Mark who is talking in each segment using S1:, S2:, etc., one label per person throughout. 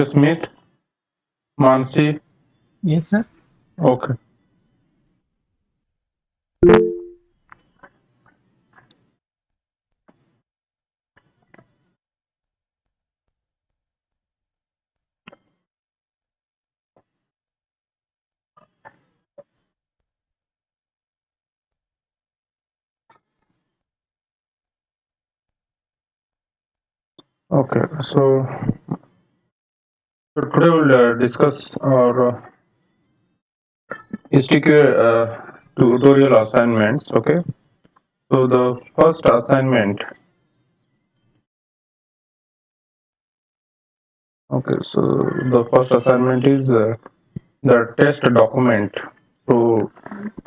S1: Smith, Mansi.
S2: Yes, sir.
S1: Okay. Okay. So today we'll discuss our STQ tutorial assignments. Okay. So the first assignment. Okay. So the first assignment is the test document. So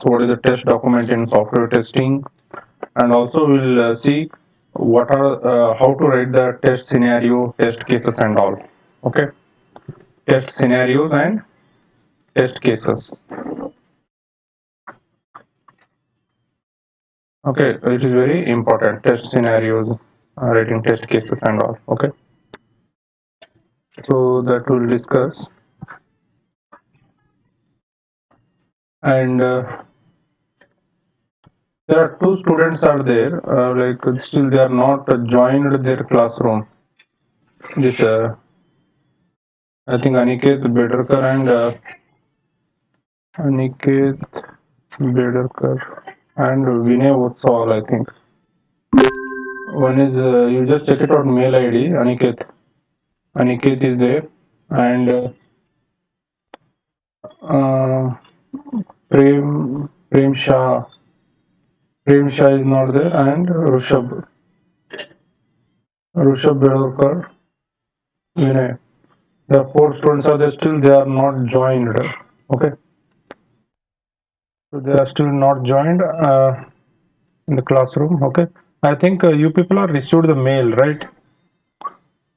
S1: what is the test document in software testing? And also we'll see what are how to write the test scenario, test cases, and all. Okay. Test scenarios and test cases. Okay, it is very important. Test scenarios, writing test cases and all. Okay, so that we'll discuss. And there are two students are there. Like still they are not joined their classroom. This I think Aniket Bedarkar and Aniket Bedarkar and Vinay Utsal. I think one is you just check it out mail ID. Aniket. Aniket is there and Prem Shah. Prem Shah is not there, and Rushabh Bedorkar, Vinay. The four students are there still, they are not joined. Okay, so they are still not joined in the classroom. Okay, I think you people are received the mail, right?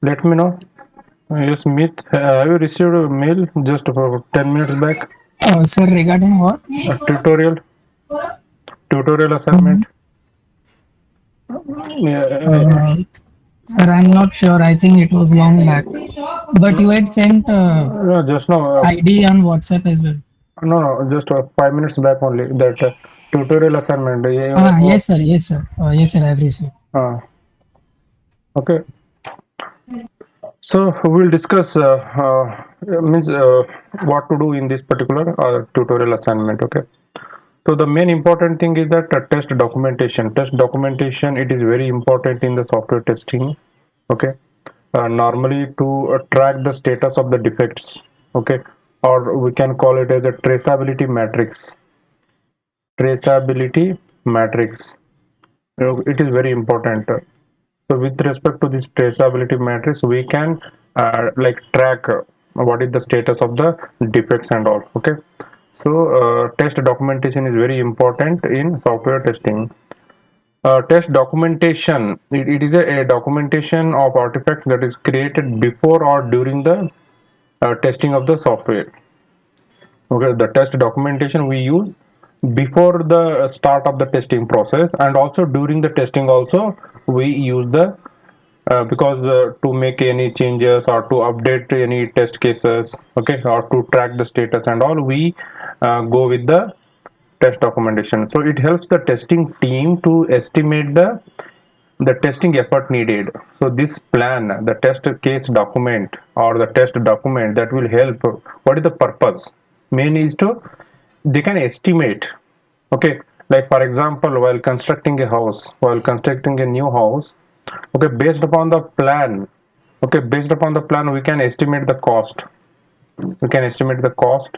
S1: Let me know. Yes, Smith, have you received a mail just about 10 minutes back?
S2: Sir, regarding what?
S1: A tutorial
S2: Mhm.
S1: assignment. Yeah,
S2: Uh, Sir, I'm not sure. I think it was long back. But you had sent
S1: just now.
S2: ID on WhatsApp as well.
S1: No, no, just 5 minutes back only. That tutorial assignment.
S2: Yes, sir. Yes, sir. Yes, sir. I've received.
S1: Uh, okay, so we'll discuss means what to do in this particular tutorial assignment. Okay, so the main important thing is that test documentation. Test documentation, it is very important in the software testing. Okay, normally to track the status of the defects. Okay, or we can call it as a traceability matrix. Traceability matrix. It is very important. So with respect to this traceability matrix, we can like track what is the status of the defects and all. Okay, so test documentation is very important in software testing. Test documentation, it is a documentation of artifacts that is created before or during the testing of the software. Okay, the test documentation we use before the start of the testing process, and also during the testing also we use the because to make any changes or to update any test cases, okay, or to track the status and all, we go with the test documentation. So it helps the testing team to estimate the testing effort needed. So this plan, the test case document or the test document, that will help. What is the purpose? Main is to they can estimate. Okay, like for example, while constructing a new house, okay, based upon the plan, okay, based upon the plan, we can estimate the cost. We can estimate the cost.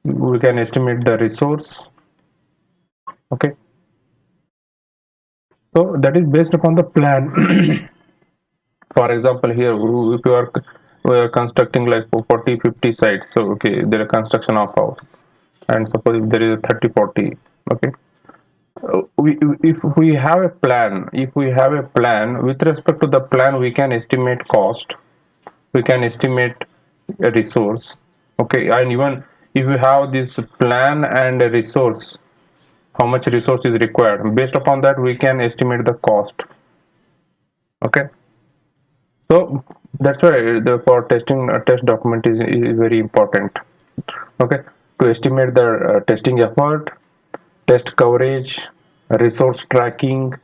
S1: We can estimate the resource. Okay, so that is based upon the plan. For example, here if you are we are constructing like 40 50 sites, so okay, there is construction of house, and suppose if there is a 30 40. Okay, if we have a plan, if we have a plan, with respect to the plan we can estimate cost, we can estimate a resource. Okay, and even if you have this plan and a resource, how much resource is required, based upon that we can estimate the cost. Okay, So that's why the for testing test document is very important. Okay, to estimate the testing effort, test coverage, resource tracking,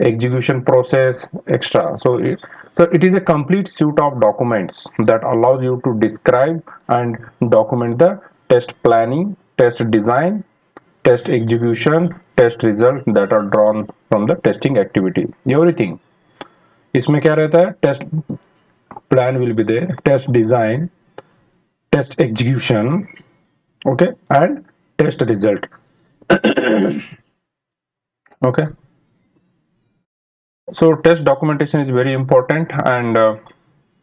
S1: execution process, extra. So it is a complete suite of documents that allows you to describe and document the test planning, test design, test execution, test result that are drawn from the testing activity. Everything. इसमें क्या रहता है? Test plan will be there, test design, test execution, okay, and test result. Okay. So test documentation is very important, and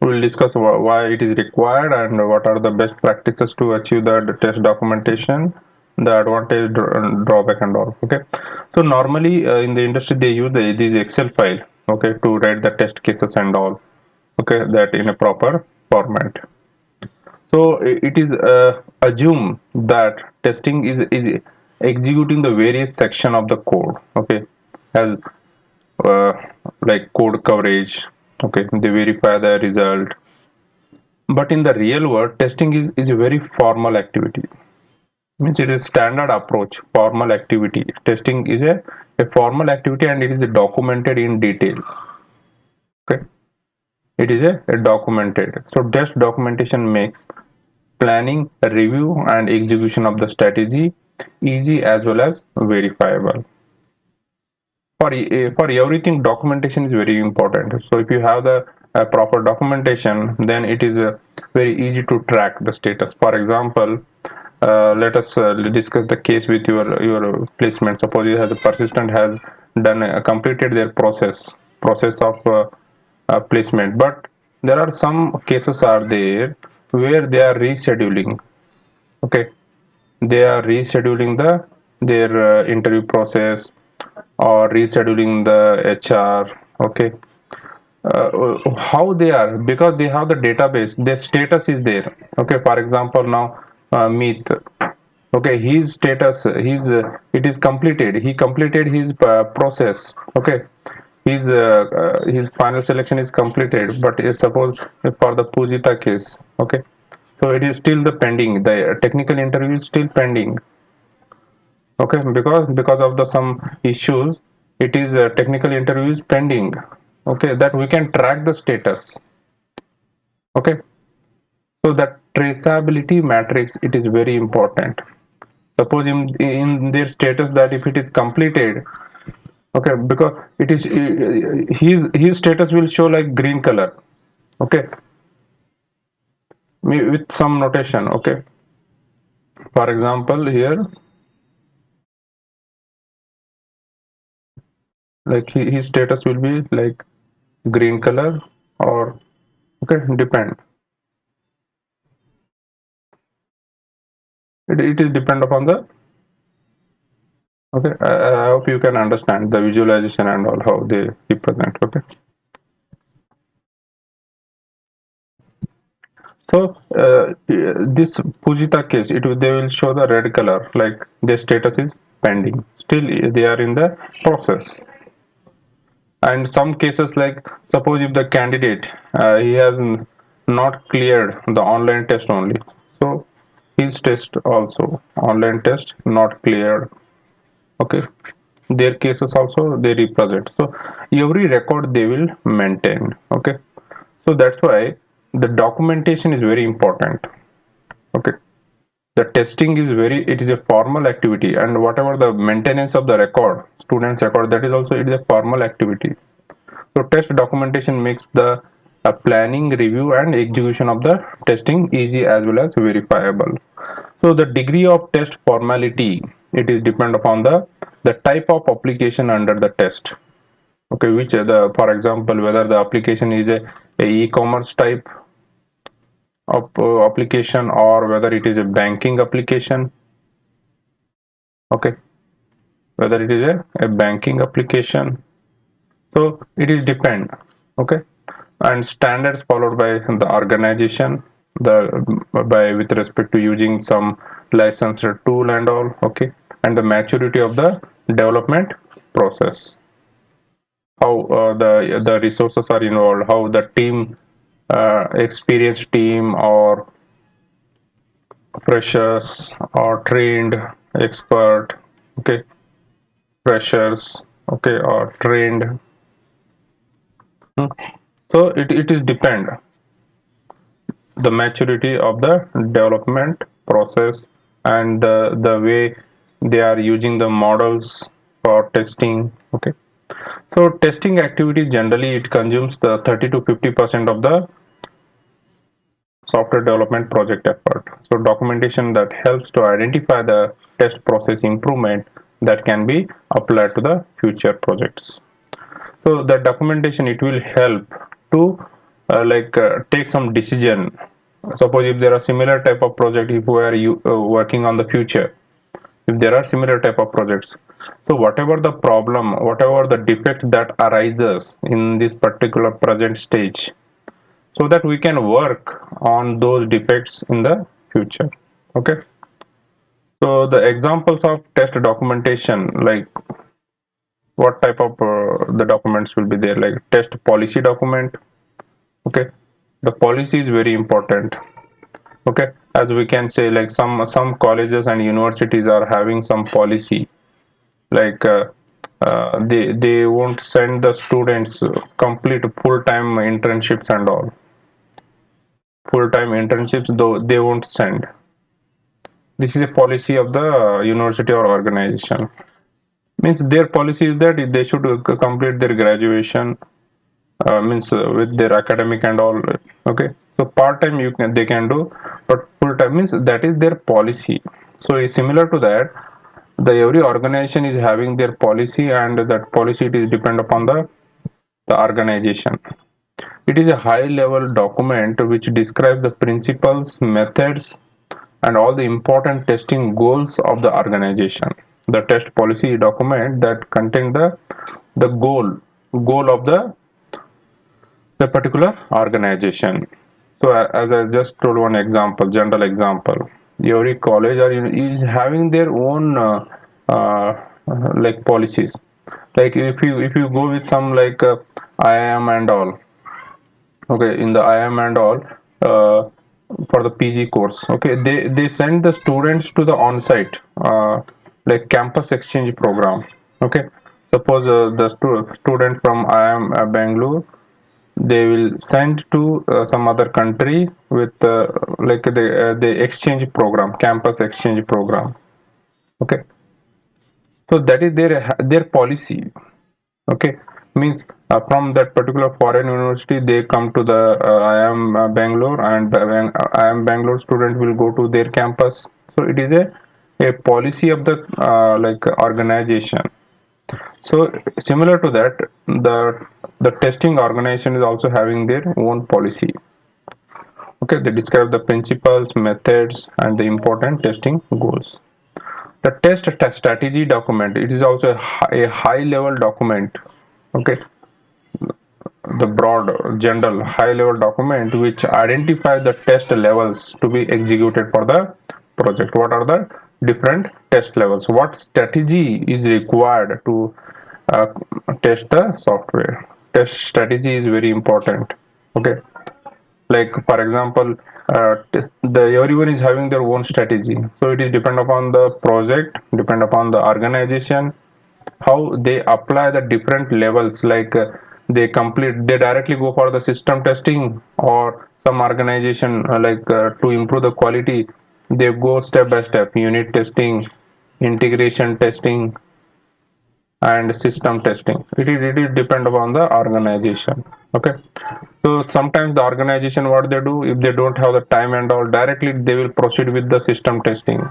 S1: we'll discuss why it is required and what are the best practices to achieve the test documentation, the advantage, drawback, and all. Okay. So normally in the industry they use these Excel file, okay, to write the test cases and all. Okay, that in a proper format. So it is assume that testing is executing the various section of the code. Okay, as uh, like code coverage. Okay, they verify the result. But in the real world, testing is a very formal activity. Means it is standard approach. Formal activity. Testing is a formal activity and it is documented in detail. Okay, it is a documented. So test documentation makes planning, review, and execution of the strategy easy as well as verifiable. For everything, documentation is very important. So if you have the proper documentation, then it is very easy to track the status. For example, let us discuss the case with your placement. Suppose you has a persistent has done completed their process of placement, but there are some cases are there where they are rescheduling. Okay, they are rescheduling their interview process or rescheduling the HR. Okay, how they are, because they have the database, their status is there. Okay, for example, now Meet. Okay, his status, it is completed. He completed his process. Okay, his final selection is completed. But suppose for the Pujita case, okay, so it is still the pending. The technical interview is still pending. Okay, because of the some issues, it is technical interview is pending. Okay, that we can track the status. Okay, so that traceability matrix, it is very important. Suppose in their status that if it is completed, okay, because it is his status will show like green color. Okay, with some notation. Okay, for example here, like his status will be like green color, or okay, depend. It is depend upon the. Okay, I hope you can understand the visualization and all how they represent. Okay, so this Pujita case, they will show the red color like their status is pending. Still, they are in the process. And some cases like suppose if the candidate he has not cleared the online test only, so his test also online test not cleared. Okay, their cases also they represent. So every record they will maintain. Okay, so that's why the documentation is very important. Okay, the testing is very, it is a formal activity, and whatever the maintenance of the record, students record, that is also it is a formal activity. So test documentation makes the planning, review, and execution of the testing easy as well as verifiable. So the degree of test formality, it is depend upon the type of application under the test. Okay, which the, for example, whether the application is a e-commerce type of application, or whether it is a banking application. Okay, whether it is a banking application. So it is depend. Okay, and standards followed by the organization, the by with respect to using some licensed tool and all. Okay, and the maturity of the development process. how the resources are involved, how the team, experienced team or freshers or trained expert, okay, freshers, okay, or trained. Hmm. So it is depend the maturity of the development process and the way they are using the models for testing. Okay, so testing activity generally it consumes the 30 to 50% of the software development project effort. So documentation that helps to identify the test process improvement that can be applied to the future projects. So the documentation it will help to take some decision. Suppose if there are similar type of project, if we are working on the future, if there are similar type of projects, so whatever the problem, whatever the defect that arises in this particular present stage, so that we can work on those defects in the future. Okay, so the examples of test documentation, like what type of the documents will be there, like test policy document. Okay, the policy is very important. Okay, as we can say, like some colleges and universities are having some policy, like they won't send the students complete full-time internships and all. Full-time internships though they won't send. This is a policy of the university or organization. Means their policy is that they should complete their graduation, means with their academic and all. Okay, so part time you can they can do, but full time means that is their policy. So it's similar to that, the every organization is having their policy, and that policy it is depend upon the organization. It is a high level document which describes the principles, methods, and all the important testing goals of the organization. The test policy document that contain the goal of the particular organization. So as I just told one example, general example, every college or is having their own like policies. Like if you go with some like IIM and all, okay, in the IIM and all, uh, for the PG course, okay, they send the students to the on-site like campus exchange program. Okay, suppose the student from IIM Bangalore, they will send to some other country with like the exchange program, campus exchange program. Okay, so that is their policy. Okay, means from that particular foreign university they come to the IIM Bangalore, and IIM Bangalore student will go to their campus. So it is a policy of the like organization. So similar to that, the testing organization is also having their own policy. Okay, they describe the principles, methods, and the important testing goals. The test strategy document, it is also a high level document. Okay, the broad, general, high level document which identify the test levels to be executed for the project. What are the different test levels? What strategy is required to uh, test the software? Test strategy is very important. Okay, like for example, the everyone is having their own strategy, so it is depend upon the project, depend upon the organization, how they apply the different levels, like they directly go for the system testing, or some organization to improve the quality, they go step by step, unit testing, integration testing, and system testing. It is depend upon the organization. Okay, so sometimes the organization, what they do, if they don't have the time and all, directly they will proceed with the system testing,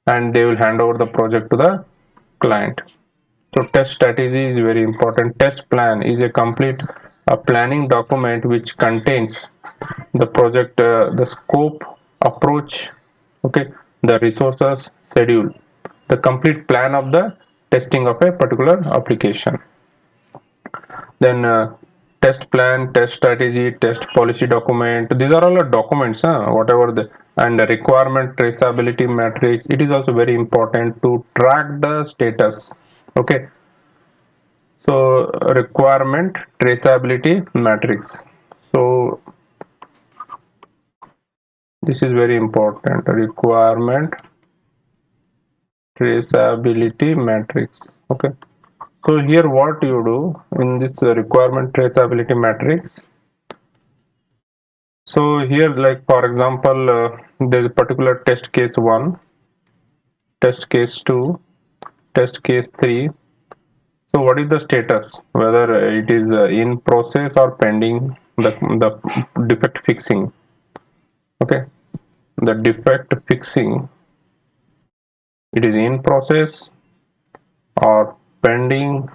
S1: and they will hand over the project to the client. So test strategy is very important. Test plan is a complete planning document which contains the project, the scope, approach, okay, the resources, schedule, the complete plan of the testing of a particular application. Then test plan, test strategy, test policy document. These are all the documents, whatever the, and the requirement traceability matrix. It is also very important to track the status. Okay, So requirement traceability matrix. So this is very important. Requirement traceability matrix. Okay. So here what you do in this requirement traceability matrix. So here, like for example, there is a particular test case 1, test case 2, test case 3. So what is the status? Whether it is in process or pending the defect fixing. Okay, the defect fixing, it is in process or pending.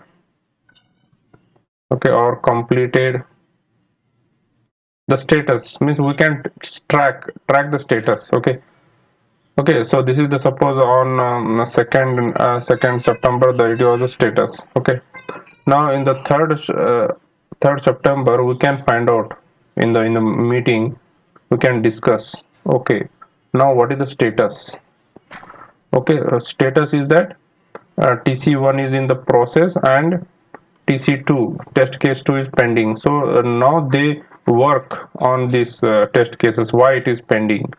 S1: Okay, or completed. The status means we can track the status. Okay. Okay, so this is the suppose on second September that it was the status. Okay, now in the third September we can find out in the meeting, we can discuss. Okay, now what is the status? Okay, status is that TC1 is in the process and TC2 test case 2 is pending. So now they work on these test cases. Why it is pending?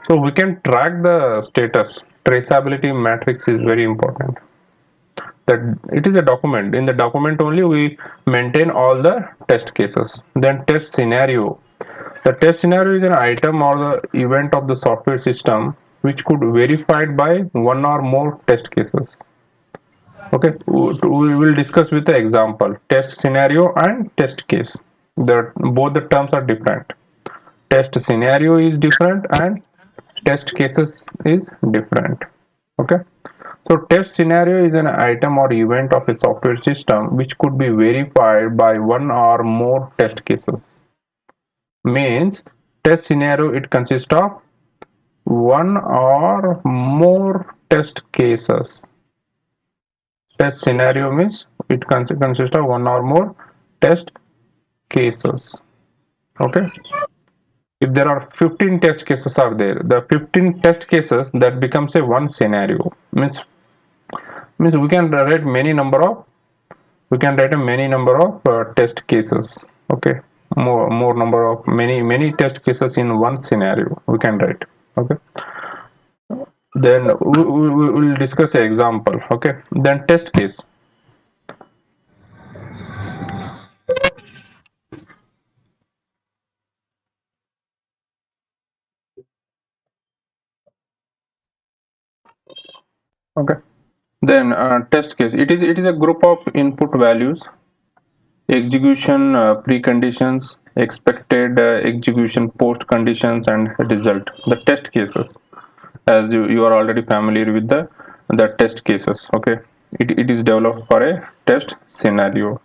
S1: So we can track the status. Traceability matrix is very important. That it is a document. In the document only we maintain all the test cases. Then test scenario. The test scenario is an item or the event of the software system which could be verified by one or more test cases. Okay, we will discuss with the example test scenario and test case. The both the terms are different. Test scenario is different and test cases is different. Okay, so test scenario is an item or event of a software system which could be verified by one or more test cases. Means test scenario, it consists of one or more test cases. Test scenario means it consists of one or more test cases. Okay, if there are 15 test cases are there, the 15 test cases that becomes a one scenario. Means we can write a many number of test cases. Okay, more number of many test cases in one scenario we can write. Okay, then we will discuss an example. Okay, then test case. Okay, then test case, it is a group of input values, execution preconditions, expected execution post conditions, and result. The test cases, as you are already familiar with the test cases. Okay, it is developed for a test scenario.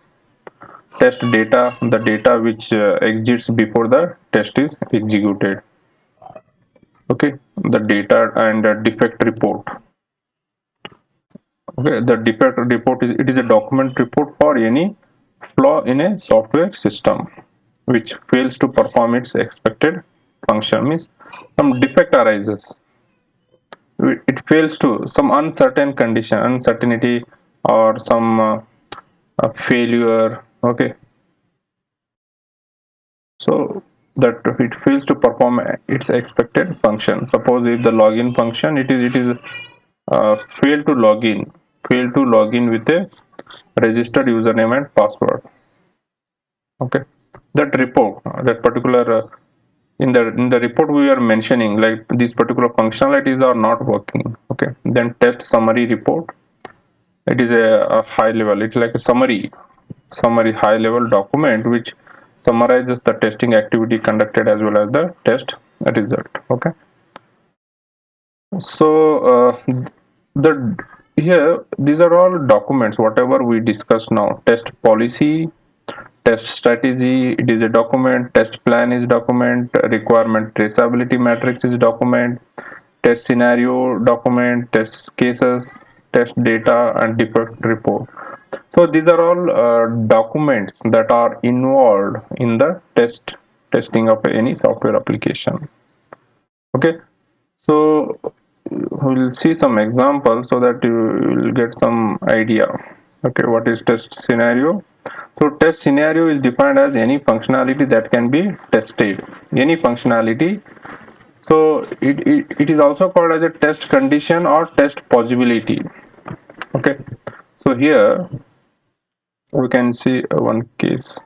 S1: Test data, the data which exists before the test is executed. Okay, the data and defect report. Okay, the defect report is, it is a document report for any flaw in a software system which fails to perform its expected function. Means some defect arises, it fails to some uncertain condition, uncertainty, or some failure. Okay, so that it fails to perform its expected function. Suppose if the login function, it is fail to log in with a registered username and password. Okay, that report, that particular in the report we are mentioning like these particular functionalities are not working. Okay, then test summary report, it is a high level, it's like a summary high level document which summarizes the testing activity conducted as well as the test result. Okay, so the here these are all documents whatever we discussed now. Test policy, test strategy, it is a document. Test plan is document. Requirement traceability matrix is document. Test scenario document. Test cases, test data, and defect report. So these are all documents that are involved in the testing of any software application. Okay, so we'll see some examples so that you will get some idea. Okay, what is test scenario? So test scenario is defined as any functionality that can be tested. Any functionality. So it is also called as a test condition or test possibility. Okay. So here we can see one case.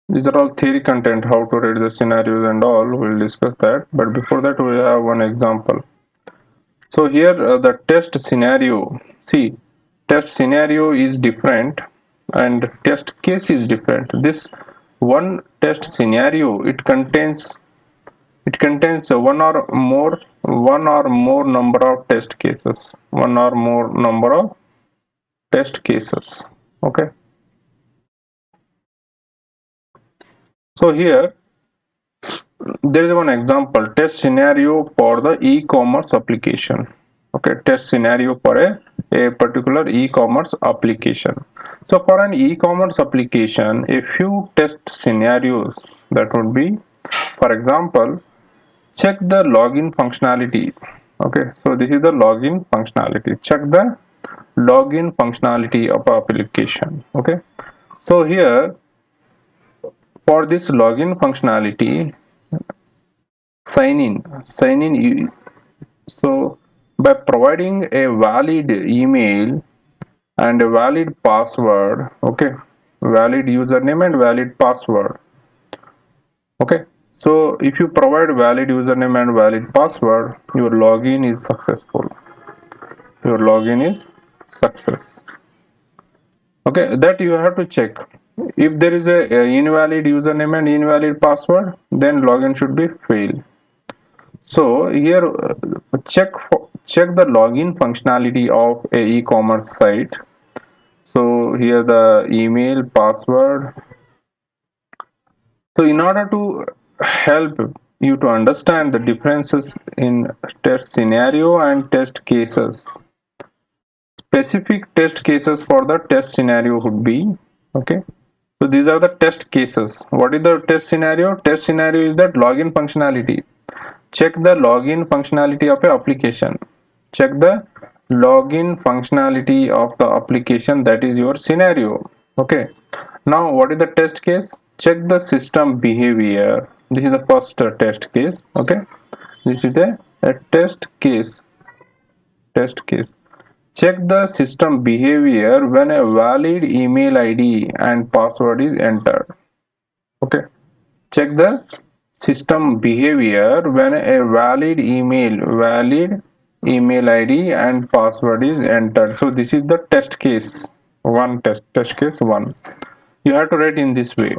S1: These are all theory content, how to read the scenarios and all. We'll discuss that. But before that, we have one example. So here the test scenario. See, test scenario is different and test case is different. This one test scenario, it contains one or more number of test cases. One or more number of test cases. Okay. So here there is one example test scenario for the e-commerce application. Okay, test scenario for a particular e-commerce application. So for an e-commerce application, a few test scenarios that would be, for example, check the login functionality. Okay, so this is the login functionality. Check the login functionality of application. Okay, so here for this login functionality, sign in sign in so by providing a valid email and a valid password. Okay, valid username and valid password. Okay, so if you provide valid username and valid password, your login is successful. Your login is success. Okay, that you have to check. If there is a invalid username and invalid password, then login should be fail. So here check the login functionality of a e-commerce site. So here the email, password. So in order to help you to understand the differences in test scenario and test cases, specific test cases for the test scenario would be, okay. So these are the test cases. What is the test scenario? Test scenario is that login functionality. Check the login functionality of a application. Check the login functionality of the application, that is your scenario. Okay, now what is the test case? Check the system behavior. This is the first test case. Okay, this is a test case. Check the system behavior when a valid email ID and password is entered. Okay, check the system behavior when a valid email ID and password is entered. So this is the test case one. Test case one, you have to write in this way.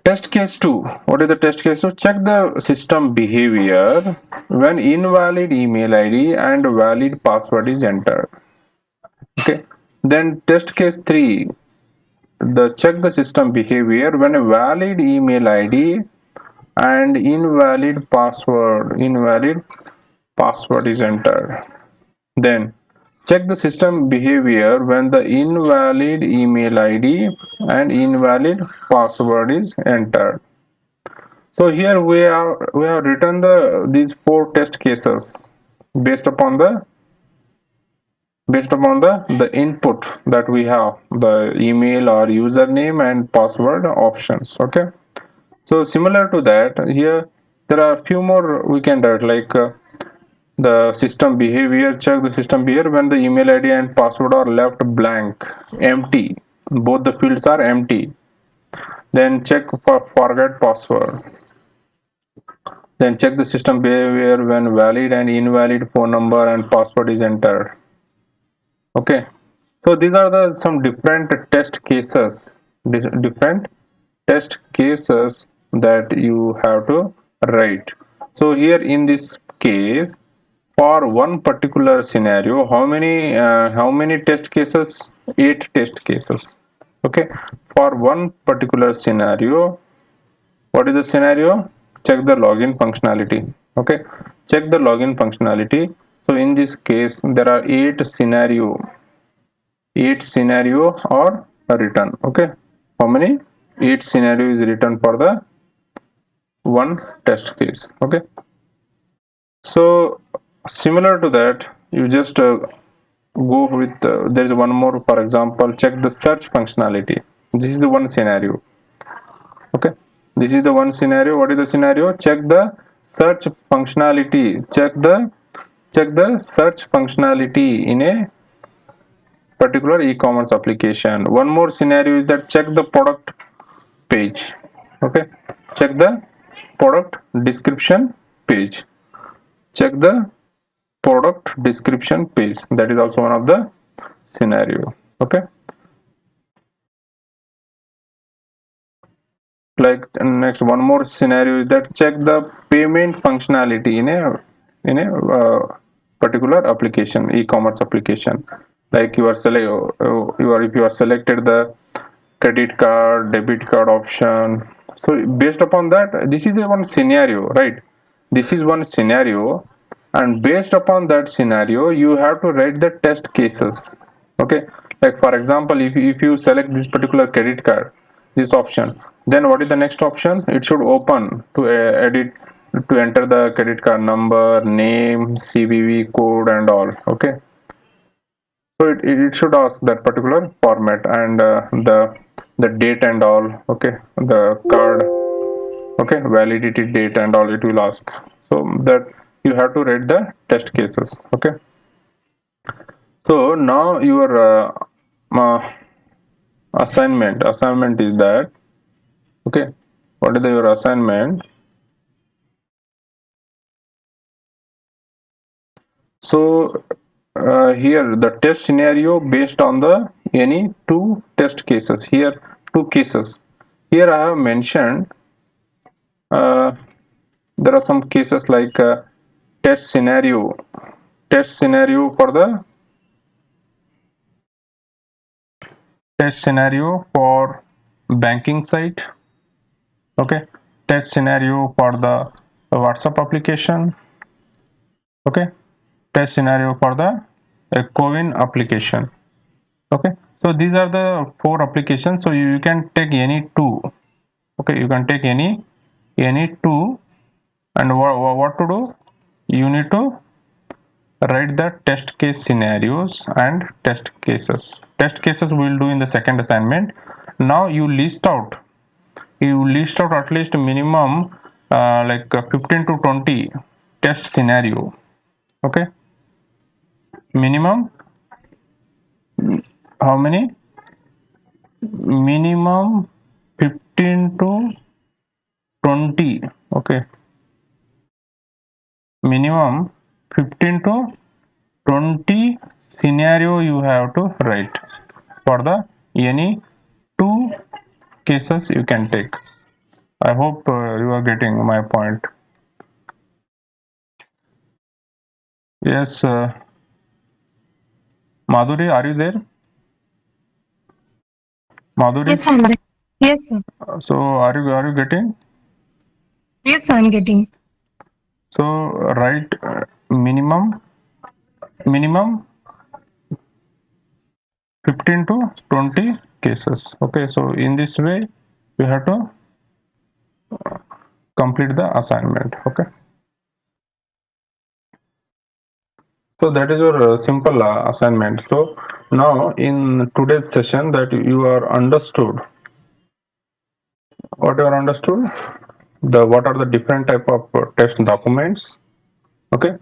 S1: Test case 2, what is the test case 2? Check the system behavior when invalid email ID and valid password is entered. Okay, then test case 3, the check the system behavior when a valid email ID and invalid password is entered. Then check the system behavior when the invalid email ID and invalid password is entered. So here we have written these four test cases based upon the input that we have, the email or username and password options. Okay, so similar to that, here there are a few more we can write, like the system behavior. Check the system behavior when the email ID and password are left blank, empty. Both the fields are empty. Then check for forget password. Then check the system behavior when valid and invalid phone number and password is entered. Okay. So these are the some different test cases, different test cases that you have to write. So here in this case, for one particular scenario, how many test cases? 8 test cases. Okay, for one particular scenario, what is the scenario? Check the login functionality. Okay, check the login functionality. So in this case, there are 8 scenario are written. Okay, how many? 8 scenario is written for the one test case. Okay, So similar to that, you just go with there is one more. For example, check the search functionality. This is the one scenario. Okay, this is the one scenario. What is the scenario? Check the search functionality. Check the search functionality in a particular e-commerce application. One more scenario is that check the product page. Okay, check the product description page. Check the product description page. That is also one of the scenario. Okay, like next one more scenario is that check the payment functionality in a particular application, e-commerce application. Like you are if you are selected the credit card, debit card option. So based upon that, this is a one scenario, right? This is one scenario, and based upon that scenario, you have to write the test cases. Okay, like for example, if you select this particular credit card, this option, then what is the next option? It should open to edit to enter the credit card number, name, CVV code, and all. Okay, so it should ask that particular format and the date and all. Okay, the card, okay, validity date and all it will ask. So that you have to write the test cases. Okay, so now your uh, assignment is that, okay, what is your assignment? So here the test scenario based on the any two test cases. Here two cases, here I have mentioned uh, there are some cases like test scenario for the test scenario for banking site. Okay, test scenario for the WhatsApp application. Okay, test scenario for the Cowin application. Okay, so these are the four applications, so you can take any two. Okay, you can take any two, and what to do? You need to write the test case scenarios and test cases we will do in the second assignment. Now you list out at least minimum 15 to 20 test scenario. Okay, minimum how many? Minimum 15 to 20. Okay, minimum 15 to 20 scenario you have to write for the any two cases you can take. I hope you are getting my point. Yes, Madhuri, are you there? Madhuri,
S3: Yes, I'm there. Yes, sir.
S1: so are you getting?
S3: Yes, I'm getting.
S1: So write minimum 15 to 20 cases. Okay, so in this way you have to complete the assignment. Okay, so that is your simple assignment. So now in today's session that you are understood, what you are understood, the what are the different type of test documents. Okay,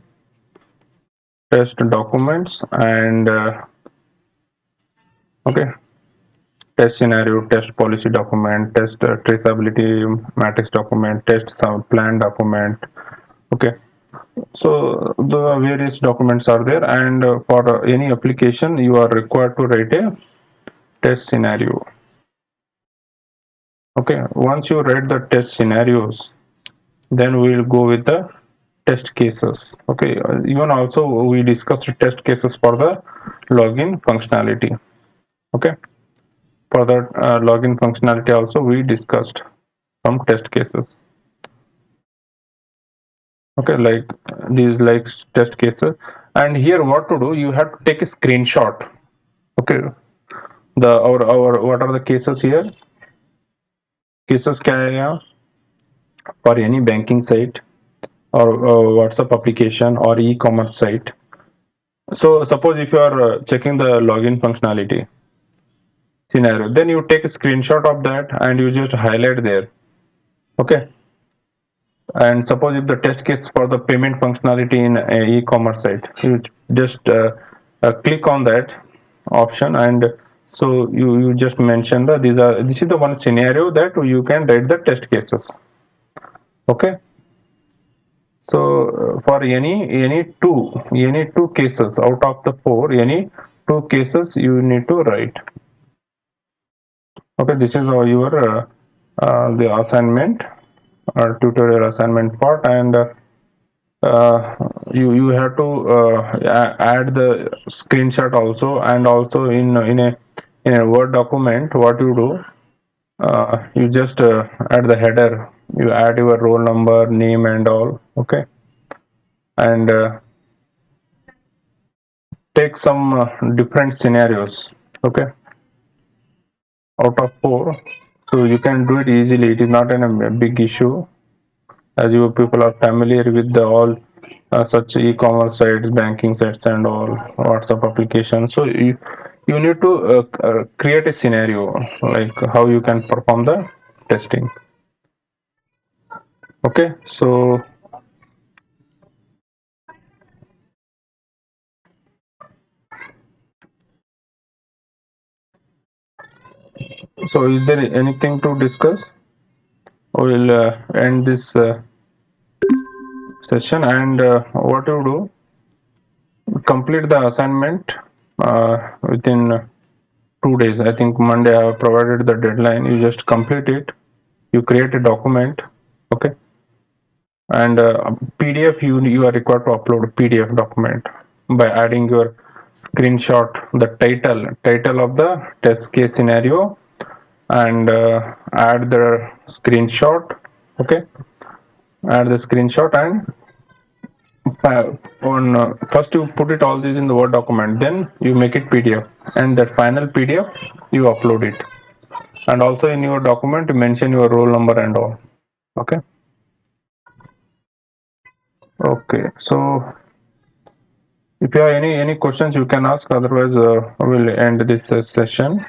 S1: test documents and okay, test scenario, test policy document, test traceability matrix document, test plan document. Okay, so the various documents are there, and for any application you are required to write a test scenario. Okay, once you write the test scenarios, then we will go with the test cases. Okay, even also we discussed test cases for the login functionality. Okay, for the login functionality also we discussed some test cases. Okay, like these like test cases, and here what to do, you have to take a screenshot. Okay, the our what are the cases here? Cases क्या है यहाँ? For any banking site, or WhatsApp application or e-commerce site. So suppose if you are checking the login functionality scenario, then you take a screenshot of that and you just highlight there. Okay. And suppose if the test case for the payment functionality in a e-commerce site, you just click on that option, and so you just mention that this is the one scenario that you can write the test cases. Okay. So for any two cases out of the four, any two cases you need to write. Okay, this is all your the assignment tutorial assignment part, and you have to add the screenshot also, and also in a Word document. What you do, you just add the header, you add your roll number, name, and all. Okay. And take some different scenarios. Okay, out of four, so you can do it easily. It is not a big issue, as you people are familiar with the all such e-commerce sites, banking sites, and all WhatsApp applications. So you need to create a scenario like how you can perform the testing. Okay, so is there anything to discuss? We'll end this session, and what you do, complete the assignment within 2 days. I think Monday I have provided the deadline. You just complete it. You create a document. Okay. And PDF, you are required to upload PDF document by adding your screenshot, the title of the test case scenario, and add the screenshot. Okay. Add the screenshot, and on first you put it all this in the Word document, then you make it PDF, and that final PDF you upload it, and also in your document you mention your roll number and all. Okay. Okay, so if you have any questions you can ask, otherwise we'll end this session.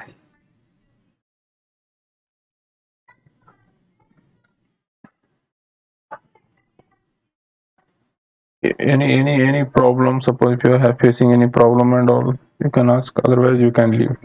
S1: Any problem, suppose if you are facing any problem and all, you can ask, otherwise you can leave.